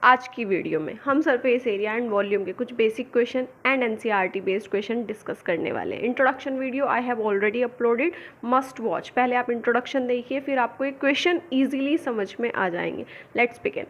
आज की वीडियो में हम सरफेस एरिया एंड वॉल्यूम के कुछ basic question and NCERT based question discuss करने वाले हैं। Introduction video I have already uploaded, must watch. पहले आप इंट्रोडक्शन देखिए, फिर आपको एक क्वेश्चन ईजिली समझ में आ जाएंगे। Let's begin.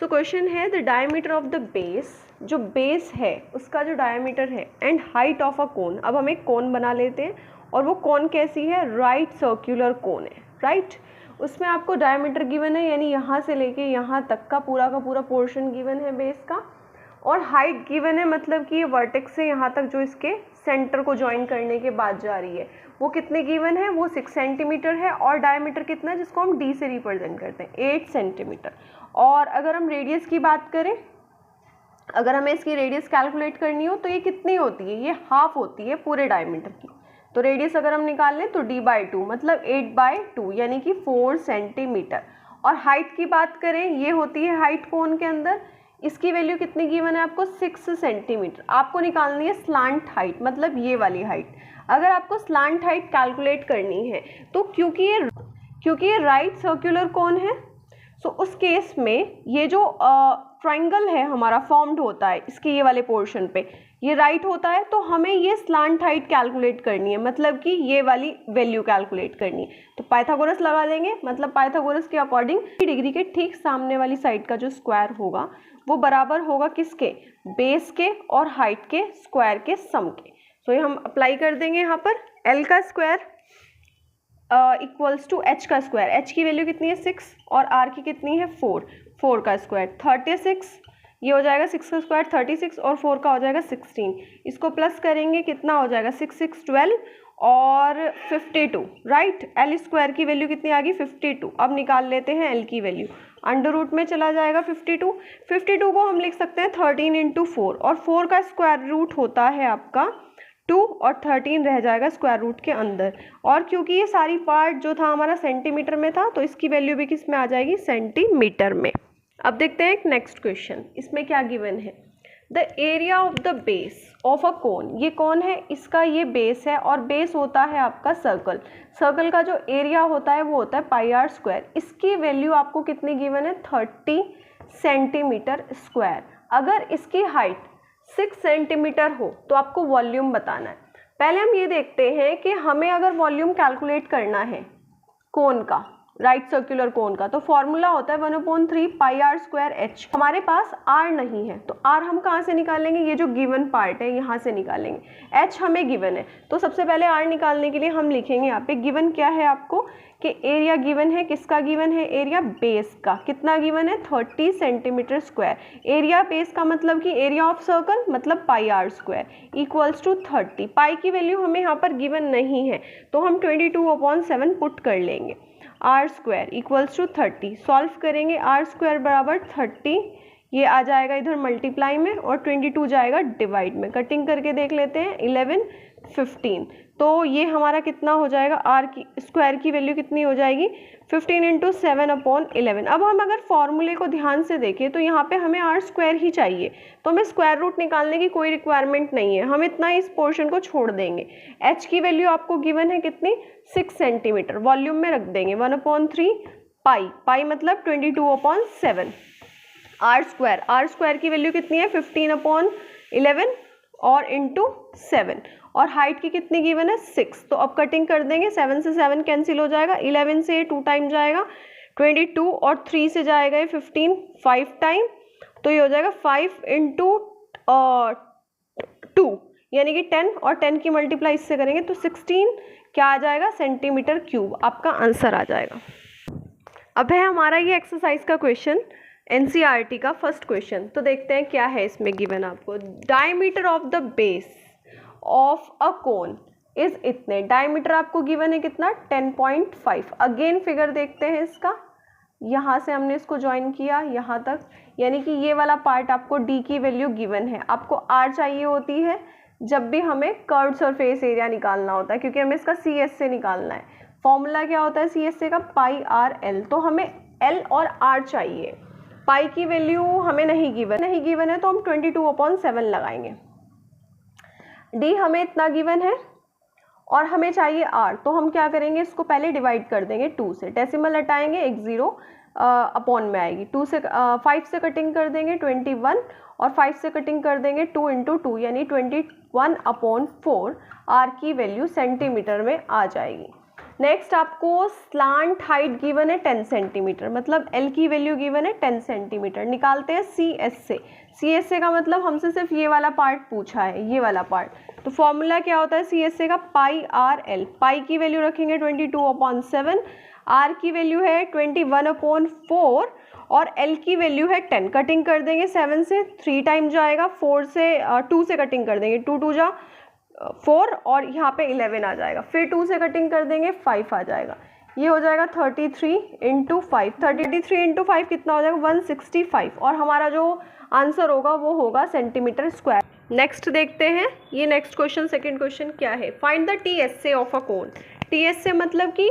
सो क्वेश्चन है the diameter of the base, जो बेस है उसका जो डायमीटर है, एंड हाइट ऑफ अ कोन। अब हम एक कोन बना लेते हैं और वो कोन कैसी है, राइट सर्क्यूलर कोन है, राइट। उसमें आपको डायमीटर गिवन है, यानी यहाँ से लेके यहाँ तक का पूरा पोर्शन गिवन है बेस का, और हाइट गिवन है, मतलब कि ये वर्टेक्स से यहाँ तक जो इसके सेंटर को ज्वाइन करने के बाद जा रही है वो कितने गिवन है, वो 6 सेंटीमीटर है। और डायमीटर कितना है, जिसको हम डी से रिप्रेजेंट करते हैं, 8 सेंटीमीटर। और अगर हम रेडियस की बात करें, अगर हमें इसकी रेडियस कैलकुलेट करनी हो तो ये कितनी होती है, ये हाफ होती है पूरे डायमीटर की। तो रेडियस अगर हम निकाल लें तो d/2 मतलब 8/2 यानी कि 4 सेंटीमीटर। और हाइट की बात करें, ये होती है हाइट कोन के अंदर, इसकी वैल्यू कितनी गिवन है आपको, 6 सेंटीमीटर। आपको निकालनी है स्लांट हाइट, मतलब ये वाली हाइट। अगर आपको स्लांट हाइट कैलकुलेट करनी है तो क्योंकि ये राइट सर्कुलर कोन है, सो उस केस में ये जो ट्रायंगल है हमारा फॉर्म्ड होता है इसके ये वाले पोर्शन पे, ये राइट होता है, तो हमें ये स्लांट हाइट कैलकुलेट करनी है, मतलब कि ये वाली वैल्यू कैलकुलेट करनी है। तो पाइथागोरस लगा देंगे, मतलब पाइथागोरस के अकॉर्डिंग डिग्री के ठीक सामने वाली साइड का जो स्क्वायर होगा वो बराबर होगा किसके, बेस के और हाइट के स्क्वायर के सम के। सो ये हम अप्लाई कर देंगे यहाँ पर। एल का स्क्वायर इक्वल्स टू एच का स्क्वायर। एच की वैल्यू कितनी है, 6, और आर की कितनी है, 4 का स्क्वायर 36, ये हो जाएगा 6 का स्क्वायर 36, और 4 का हो जाएगा 16। इसको प्लस करेंगे, कितना हो जाएगा, 6 6 12 और 52, राइट। एल स्क्वायर की वैल्यू कितनी आ गई, 52। अब निकाल लेते हैं एल की वैल्यू, अंडर रूट में चला जाएगा 52 को हम लिख सकते हैं 13 × 4, और 4 का स्क्वायर रूट होता है आपका 2, और 13 रह जाएगा स्क्वायर रूट के अंदर। और क्योंकि ये सारी पार्ट जो था हमारा सेंटीमीटर में था, तो इसकी वैल्यू भी किस में आ जाएगी, सेंटीमीटर में। अब देखते हैं एक नेक्स्ट क्वेश्चन, इसमें क्या गिवन है, the area of the base of a cone. ये कौन है, इसका ये बेस है, और बेस होता है आपका सर्कल। सर्कल का जो एरिया होता है वो होता है πr²। इसकी वैल्यू आपको कितनी गिवन है, 30 सेंटीमीटर स्क्वायर। अगर इसकी हाइट 6 सेंटीमीटर हो तो आपको वॉल्यूम बताना है। पहले हम ये देखते हैं कि हमें अगर वॉल्यूम कैलकुलेट करना है कोन का, राइट सर्कुलर कोन का, तो फॉर्मूला होता है 1/3 πr²h। हमारे पास r नहीं है, तो r हम कहाँ से निकालेंगे, ये जो गिवन पार्ट है यहाँ से निकालेंगे। h हमें गिवन है, तो सबसे पहले r निकालने के लिए हम लिखेंगे यहाँ पे गिवन क्या है आपको, कि एरिया गिवन है, किसका गिवन है, एरिया बेस का। कितना गिवन है, 30 सेंटीमीटर स्क्वायर। एरिया बेस का मतलब कि एरिया ऑफ सर्कल मतलब πr² इक्वल्स टू 30। पाई की वैल्यू हमें यहाँ पर गिवन नहीं है, तो हम 22/7 पुट कर लेंगे। r² इक्वल्स टू 30, सॉल्व करेंगे, r² बराबर 30, ये आ जाएगा इधर मल्टीप्लाई में, और 22 जाएगा डिवाइड में। कटिंग करके देख लेते हैं, 11 15, तो ये हमारा कितना हो जाएगा, r की स्क्वायर की वैल्यू कितनी हो जाएगी, 15 × 7/11। अब हम अगर फॉर्मूले को ध्यान से देखें तो यहाँ पे हमें r² ही चाहिए, तो हमें स्क्वायर रूट निकालने की कोई रिक्वायरमेंट नहीं है, हम इतना इस पोर्शन को छोड़ देंगे। h की वैल्यू आपको गिवन है कितनी, 6 सेंटीमीटर, वॉल्यूम में रख देंगे 1/3 पाई मतलब 22/7। r² की वैल्यू कितनी है, 15/11 और इंटू 7, और हाइट की कितनी गिवन है, 6। तो अब कटिंग कर देंगे, 7 से 7 कैंसिल हो जाएगा, 11 से 2 टाइम जाएगा 22, और 3 से जाएगा ये 15 5 टाइम, तो ये हो जाएगा 5 × 2 यानी कि 10, और 10 की मल्टीप्लाई इससे करेंगे तो 16 क्या आ जाएगा, सेंटीमीटर क्यूब। आपका आंसर आ जाएगा। अब है हमारा ये एक्सरसाइज का क्वेश्चन, एनसीईआरटी का फर्स्ट क्वेश्चन। तो देखते हैं क्या है इसमें गिवन आपको। Diameter of the base of a cone is इतने। डायमीटर आपको गिवन है कितना, 10.5। अगेन फिगर देखते हैं इसका, यहाँ से हमने इसको ज्वाइन किया यहाँ तक, यानी कि ये वाला पार्ट आपको d की वैल्यू गिवन है। आपको r चाहिए होती है जब भी हमें कर्व्ड सरफेस एरिया निकालना होता है, क्योंकि हमें इसका CS से निकालना है। फॉर्मूला क्या होता है CS से का, πr/l। तो हमें l और r चाहिए। पाई की वैल्यू हमें नहीं गिवन है, तो हम 22/7 लगाएंगे। d हमें इतना गिवन है और हमें चाहिए r, तो हम क्या करेंगे, इसको पहले डिवाइड कर देंगे 2 से, डेसिमल हटाएंगे, एक 0, अपॉन में आएगी। 5 से कटिंग कर देंगे 21 और 5 से कटिंग कर देंगे 2 इंटू 2 यानी 21/4 आर की वैल्यू सेंटीमीटर में आ जाएगी। नेक्स्ट आपको स्लांट हाइट गिवन है 10 सेंटीमीटर, मतलब एल की वैल्यू गिवन है 10 सेंटीमीटर। निकालते हैं सी एस से। सी एस से का मतलब हमसे सिर्फ ये वाला पार्ट पूछा है, ये वाला पार्ट। तो फॉर्मूला क्या होता है सी एस से का? पाई आर एल। पाई की वैल्यू रखेंगे 22/7, आर की वैल्यू है 21/4 और एल की वैल्यू है 10। कटिंग कर देंगे 7 से 3 टाइम जाएगा, 2 से कटिंग कर देंगे 2 जा 4 और यहाँ पे 11 आ जाएगा। फिर 2 से कटिंग कर देंगे 5 आ जाएगा। ये हो जाएगा 33 इंटू 5। 33 इंटू 5 कितना हो जाएगा? 165 और हमारा जो आंसर होगा वो होगा सेंटीमीटर स्क्वायर। नेक्स्ट देखते हैं, ये नेक्स्ट क्वेश्चन सेकंड क्वेश्चन क्या है? Find the TSA of a cone. TSA मतलब कि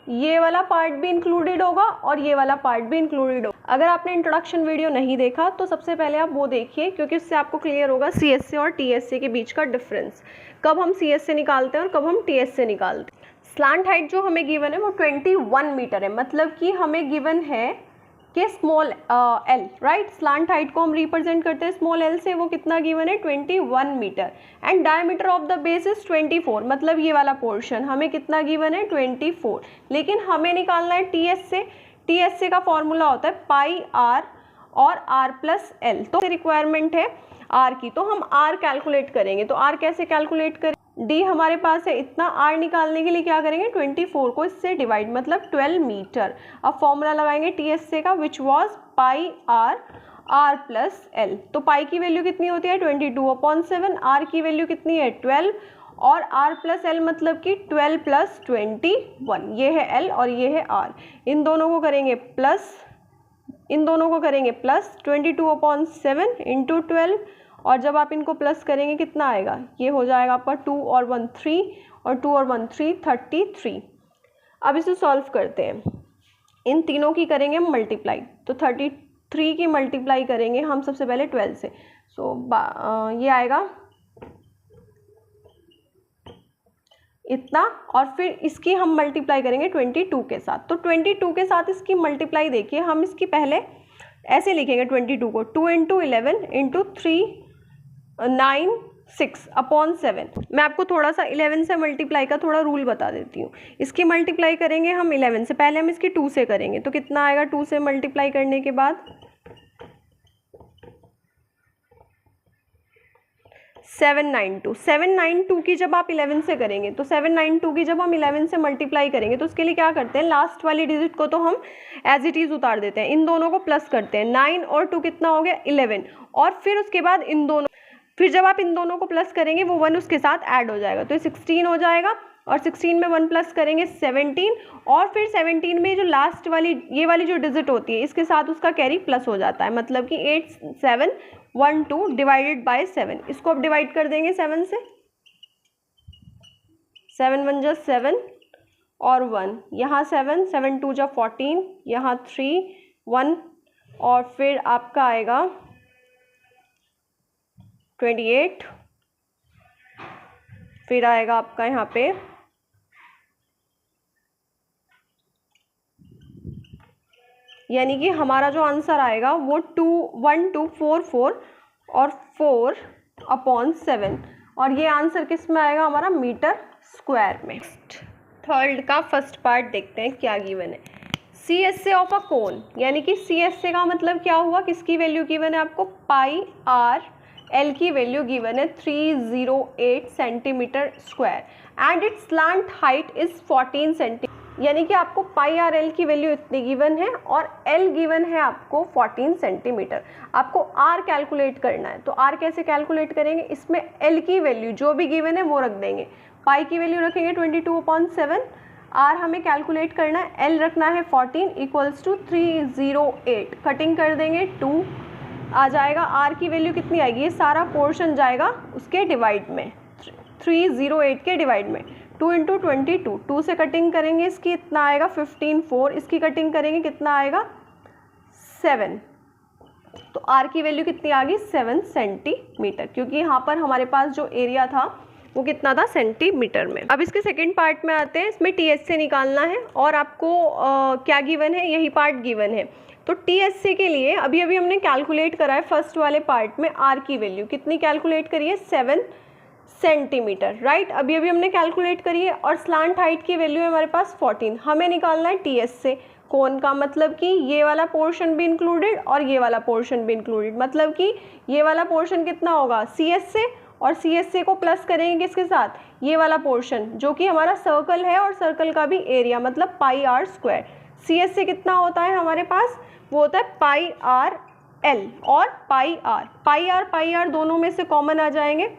ये वाला पार्ट भी इंक्लूडेड होगा और ये वाला पार्ट भी इंक्लूडेड होगा। अगर आपने इंट्रोडक्शन वीडियो नहीं देखा तो सबसे पहले आप वो देखिए, क्योंकि उससे आपको क्लियर होगा सीएसए और टीएसए के बीच का डिफरेंस, कब हम सीएसए निकालते हैं और कब हम टीएसए निकालते हैं। स्लांट हाइट जो हमें गिवन है वो 21 मीटर है, मतलब कि हमें गिवन है कि small L, right. Slant height को हम रिप्रेजेंट करते हैं स्मॉल एल से, वो कितना गिवन है? 21 metre. And diameter of the base is 24, मतलब ये वाला पोर्शन हमें कितना गिवन है? 24। लेकिन हमें निकालना है टीएसए। टीएसए का फॉर्मूला होता है पाई आर और आर प्लस एल। तो रिक्वायरमेंट है आर की, तो हम आर कैलकुलेट करेंगे। तो आर कैसे कैलकुलेट करें? डी हमारे पास है इतना, आर निकालने के लिए क्या करेंगे? 24 को इससे डिवाइड, मतलब 12 मीटर। अब फॉर्मूला लगाएंगे टीएसए का, which was pi r r plus l. तो पाई की वैल्यू कितनी होती है? 22/7। आर की वैल्यू कितनी है? 12 और आर प्लस एल मतलब कि 12 + 21। ये है एल और ये है आर। इन दोनों को करेंगे प्लस, इन दोनों को करेंगे प्लस 22/7 इंटू 12 और जब आप इनको प्लस करेंगे कितना आएगा? ये हो जाएगा आपका 2 और 1 3 और 2 और 1 3 33। अब इसे सॉल्व करते हैं, इन तीनों की करेंगे हम मल्टीप्लाई। तो 33 की मल्टीप्लाई करेंगे हम सबसे पहले 12 से। ये आएगा इतना और फिर इसकी हम मल्टीप्लाई करेंगे 22 के साथ। तो 22 के साथ इसकी मल्टीप्लाई देखिए, हम इसकी पहले ऐसे लिखेंगे 22 को 2 × 11 × 3 9 6/7। मैं आपको थोड़ा सा 11 से मल्टीप्लाई का थोड़ा रूल बता देती हूँ। इसकी मल्टीप्लाई करेंगे हम 11 से, पहले हम इसकी 2 से करेंगे। तो कितना आएगा 2 से मल्टीप्लाई करने के बाद? 792। 792 की जब आप 11 से करेंगे, तो 792 की जब हम 11 से मल्टीप्लाई करेंगे तो उसके लिए क्या करते हैं? लास्ट वाली डिजिट को तो हम एज इट इज़ उतार देते हैं, इन दोनों को प्लस करते हैं। 9 और 2 कितना हो गया? 11। और फिर उसके बाद इन दोनों, फिर जब आप इन दोनों को प्लस करेंगे वो 1 उसके साथ ऐड हो जाएगा, तो ये 16 हो जाएगा। और 16 में 1 प्लस करेंगे 17 और फिर 17 में जो लास्ट वाली ये वाली जो डिजिट होती है इसके साथ उसका कैरी प्लस हो जाता है, मतलब कि 8712 डिवाइडेड बाय 7। इसको अब डिवाइड कर देंगे 7 से। 7 1 जा 7 और 1, यहाँ 7 7 2 जा 14, यहाँ 3 1 और फिर आपका आएगा 28, फिर आएगा आपका यहाँ पे यानी कि हमारा जो आंसर आएगा वो 1244 और 4/7 और ये आंसर किस में आएगा? हमारा मीटर स्क्वायर में। थर्ड का फर्स्ट पार्ट देखते हैं क्या गिवन है। C S A of a कोन, यानी कि सी एस ए का मतलब क्या हुआ? किसकी वैल्यू गिवन है आपको? पाई आर एल की वैल्यू गिवन है 308 centimetre square and it's slant height is 14 centimetre. यानी कि आपको पाई आर एल की वैल्यू इतनी गिवन है और एल गिवन है आपको 14 सेंटीमीटर। आपको आर कैलकुलेट करना है, तो आर कैसे कैलकुलेट करेंगे? इसमें एल की वैल्यू जो भी गिवन है वो रख देंगे। पाई की वैल्यू रखेंगे 22/7, आर हमें कैलकुलेट करना है, एल रखना है 14 = 308। कटिंग कर देंगे 2 आ जाएगा। आर की वैल्यू कितनी आएगी? ये सारा पोर्शन जाएगा उसके डिवाइड में, 308 के डिवाइड में। 2 × 22, 2 से कटिंग करेंगे इसकी इतना आएगा 15 4, इसकी कटिंग करेंगे कितना आएगा? 7। तो आर की वैल्यू कितनी आ गई? 7 सेंटीमीटर, क्योंकि यहाँ पर हमारे पास जो एरिया था वो कितना था सेंटीमीटर में। अब इसके सेकंड पार्ट में आते हैं, इसमें TSA निकालना है और आपको क्या गिवन है, यही पार्ट गिवन है। तो TSA के लिए अभी अभी हमने कैलकुलेट करा है फर्स्ट वाले पार्ट में, R की वैल्यू कितनी कैलकुलेट करी है 7 सेंटीमीटर, राइट, अभी अभी हमने कैलकुलेट करी है। और स्लांट हाइट की वैल्यू है हमारे पास 14। हमें निकालना है TSA कोण का, मतलब कि ये वाला पोर्शन भी इंक्लूडेड और ये वाला पोर्शन भी इंक्लूडेड, मतलब कि ये वाला पोर्शन कितना होगा CSA, और CSA को प्लस करेंगे किसके साथ, ये वाला पोर्शन जो कि हमारा सर्कल है और सर्कल का भी एरिया मतलब पाई आर स्क्वायर। CSA कितना होता है हमारे पास, वो होता है पाई आर एल और पाई आर दोनों में से कॉमन आ जाएंगे,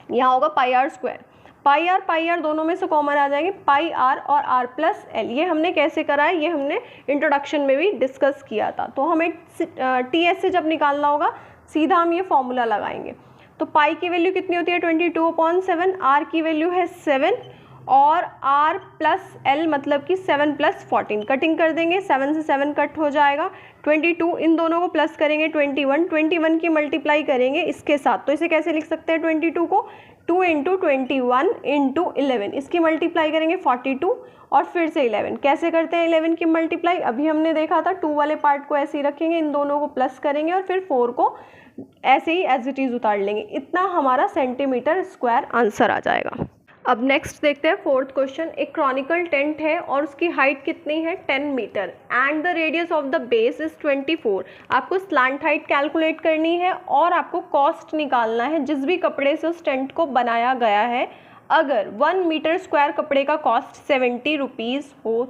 यहाँ होगा पाई आर स्क्वायर, पाई आर दोनों में से कॉमन आ जाएंगे, पाई आर और आर प्लस एल। ये हमने कैसे करा है, ये हमने इंट्रोडक्शन में भी डिस्कस किया था। तो हमें TSA जब निकालना होगा सीधा हम ये फॉर्मूला लगाएंगे। तो पाई की वैल्यू कितनी होती है 22/7, आर की वैल्यू है 7 और आर प्लस एल मतलब कि 7 + 14, कटिंग कर देंगे, 7 से 7 कट हो जाएगा, 22 इन दोनों को प्लस करेंगे 21 की मल्टीप्लाई करेंगे इसके साथ। तो इसे कैसे लिख सकते हैं 22 को 2 × 21 × 11, इसकी मल्टीप्लाई करेंगे 42 और फिर से 11। कैसे करते हैं 11 की मल्टीप्लाई, अभी हमने देखा था 2 वाले पार्ट को ऐसे ही रखेंगे, इन दोनों को प्लस करेंगे और फिर 4 को ऐसे ही एज इट इज़ उतार लेंगे। इतना हमारा सेंटीमीटर स्क्वायर आंसर आ जाएगा। अब नेक्स्ट देखते हैं फोर्थ क्वेश्चन। एक क्रॉनिकल टेंट है और उसकी हाइट कितनी है 10 metre and the radius of the base is 24। आपको स्लांट हाइट कैलकुलेट करनी है और आपको कॉस्ट निकालना है जिस भी कपड़े से उस टेंट को बनाया गया है। अगर 1 मीटर स्क्वायर कपड़े का कॉस्ट 70 रुपीज़ हो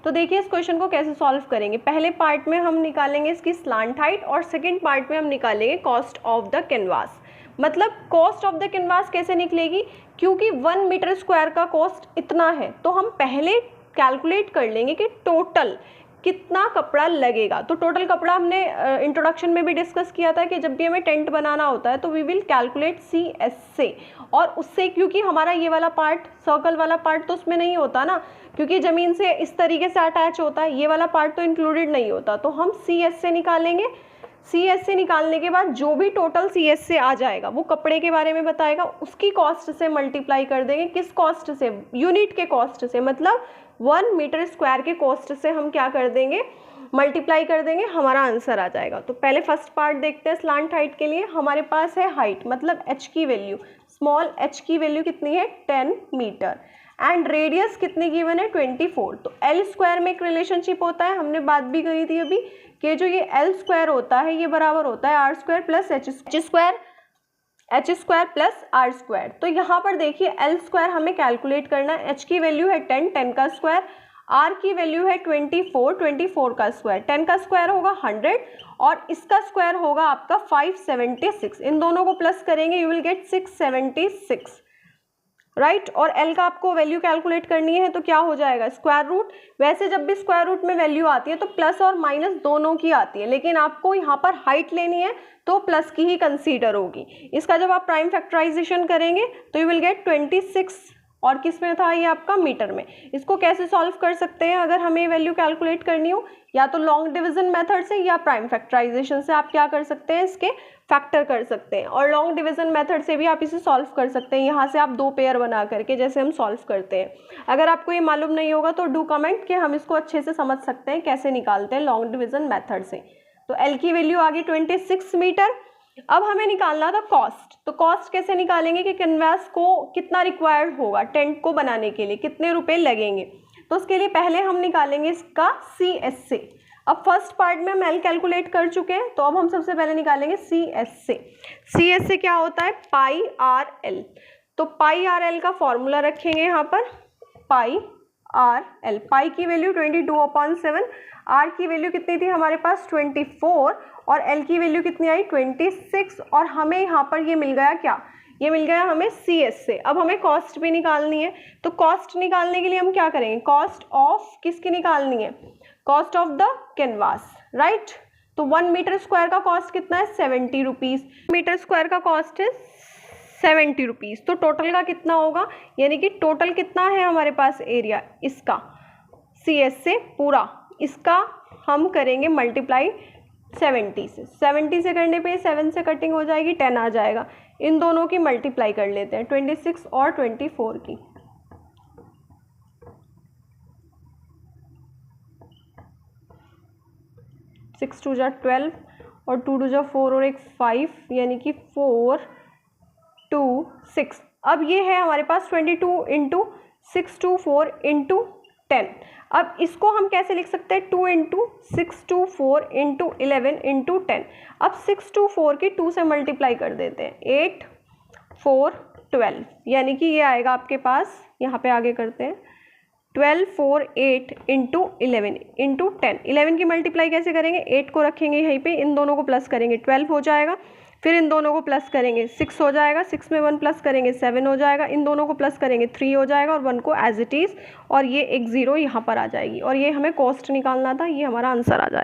तो देखिए इस क्वेश्चन को कैसे सॉल्व करेंगे। पहले पार्ट में हम निकालेंगे इसकी स्लांट हाइट और सेकेंड पार्ट में हम निकालेंगे कॉस्ट ऑफ द कैनवास। मतलब कॉस्ट ऑफ द कैनवास कैसे निकलेगी, क्योंकि 1 मीटर स्क्वायर का कॉस्ट इतना है तो हम पहले कैलकुलेट कर लेंगे कि टोटल कितना कपड़ा लगेगा। तो टोटल कपड़ा हमने इंट्रोडक्शन में भी डिस्कस किया था कि जब भी हमें टेंट बनाना होता है तो वी विल कैलकुलेट CSA, और उससे क्योंकि हमारा ये वाला पार्ट सर्कल वाला पार्ट तो उसमें नहीं होता ना, क्योंकि ज़मीन से इस तरीके से अटैच होता है, ये वाला पार्ट तो इंक्लूडेड नहीं होता। तो हम CSA निकालेंगे। CSA निकालने के बाद जो भी टोटल CSA आ जाएगा वो कपड़े के बारे में बताएगा, उसकी कॉस्ट से मल्टीप्लाई कर देंगे। किस कॉस्ट से, यूनिट के कॉस्ट से, मतलब 1 मीटर स्क्वायर के कॉस्ट से हम क्या कर देंगे, मल्टीप्लाई कर देंगे, हमारा आंसर आ जाएगा। तो पहले फर्स्ट पार्ट देखते हैं। स्लांट हाइट के लिए हमारे पास है हाइट मतलब h की वैल्यू, स्मॉल h की वैल्यू कितनी है 10 मीटर एंड रेडियस कितनी गिवन है 24। तो एल स्क्वायर में एक रिलेशनशिप होता है, हमने बात भी करी थी अभी कि जो ये एल स्क्वायर होता है ये बराबर होता है r square plus h square plus r square. तो यहाँ पर देखिए एल स्क्वायर हमें कैलकुलेट करना है। एच की वैल्यू है 10 का स्क्वायर, आर की वैल्यू है 24 का स्क्वायर, 10 का स्क्वायर होगा 100 और इसका स्क्वायर होगा आपका 576। इन दोनों को प्लस करेंगे यू विल गेट 676, राइट। और एल का आपको वैल्यू कैलकुलेट करनी है तो क्या हो जाएगा स्क्वायर रूट। वैसे जब भी स्क्वायर रूट में वैल्यू आती है तो प्लस और माइनस दोनों की आती है, लेकिन आपको यहाँ पर हाइट लेनी है तो प्लस की ही कंसीडर होगी। इसका जब आप प्राइम फैक्टराइजेशन करेंगे तो यू विल गेट 26, और किस में था ये आपका मीटर में। इसको कैसे सॉल्व कर सकते हैं अगर हमें वैल्यू कैलकुलेट करनी हो, या तो लॉन्ग डिवीजन मेथड से या प्राइम फैक्टराइजेशन से आप क्या कर सकते हैं, इसके फैक्टर कर सकते हैं। और लॉन्ग डिवीजन मेथड से भी आप इसे सॉल्व कर सकते हैं, यहाँ से आप 2 पेयर बना करके जैसे हम सॉल्व करते हैं। अगर आपको ये मालूम नहीं होगा तो डू कमेंट कि हम इसको अच्छे से समझ सकते हैं कैसे निकालते हैं लॉन्ग डिवीजन मेथड से। तो एल की वैल्यू आ गई 26 मीटर। अब हमें निकालना था कॉस्ट। तो कॉस्ट कैसे निकालेंगे कि कैनवास को कितना रिक्वायर्ड होगा टेंट को बनाने के लिए, कितने रुपए लगेंगे। तो उसके लिए पहले हम निकालेंगे इसका CSA। अब फर्स्ट पार्ट में हम एल कैलकुलेट कर चुके हैं तो अब हम सबसे पहले निकालेंगे CSA। CSA क्या होता है पाई आर एल। तो पाई आर एल का फॉर्मूला रखेंगे यहाँ पर, पाई आर एल। पाई की वैल्यू 22/7, आर की वैल्यू कितनी थी हमारे पास 24 और एल की वैल्यू कितनी आई 26, और हमें यहाँ पर ये मिल गया क्या, ये मिल गया हमें CSA। अब हमें कॉस्ट भी निकालनी है, तो कॉस्ट निकालने के लिए हम क्या करेंगे, कॉस्ट ऑफ किसकी निकालनी है, cost of the canvas, right. तो 1 मीटर स्क्वायर का कॉस्ट कितना है 70 रुपीज़, मीटर स्क्वायर का कॉस्ट है 70 रुपीज़। तो टोटल का कितना होगा, यानी कि टोटल कितना है हमारे पास एरिया इसका CSA पूरा, इसका हम करेंगे मल्टीप्लाई 70 से, 70 से करने पे 7 से कटिंग हो जाएगी, 10 आ जाएगा। इन दोनों की मल्टीप्लाई कर लेते हैं, 26 और 24 की। 6 2 जा 12 और 2 2 जा 4 और एक 5, यानी कि 4 2 6। अब ये है हमारे पास 22 इंटू 6 2 4 इंटू 10। अब इसको हम कैसे लिख सकते हैं, 2 इंटू 6 2 4 इंटू 11 इंटू 10। अब 6 2 4 की 2 से मल्टीप्लाई कर देते हैं, 8 4 12, यानी कि ये आएगा आपके पास, यहाँ पे आगे करते हैं, 12 4 8 इंटू 11 इंटू 10। 11 की मल्टीप्लाई कैसे करेंगे, 8 को रखेंगे यहीं पे, इन दोनों को प्लस करेंगे 12 हो जाएगा, फिर इन दोनों को प्लस करेंगे 6 हो जाएगा, 6 में 1 प्लस करेंगे 7 हो जाएगा, इन दोनों को प्लस करेंगे 3 हो जाएगा और 1 को एज इट इज़, और ये एक 0 यहाँ पर आ जाएगी, और ये हमें कॉस्ट निकालना था, ये हमारा आंसर आ जाएगा।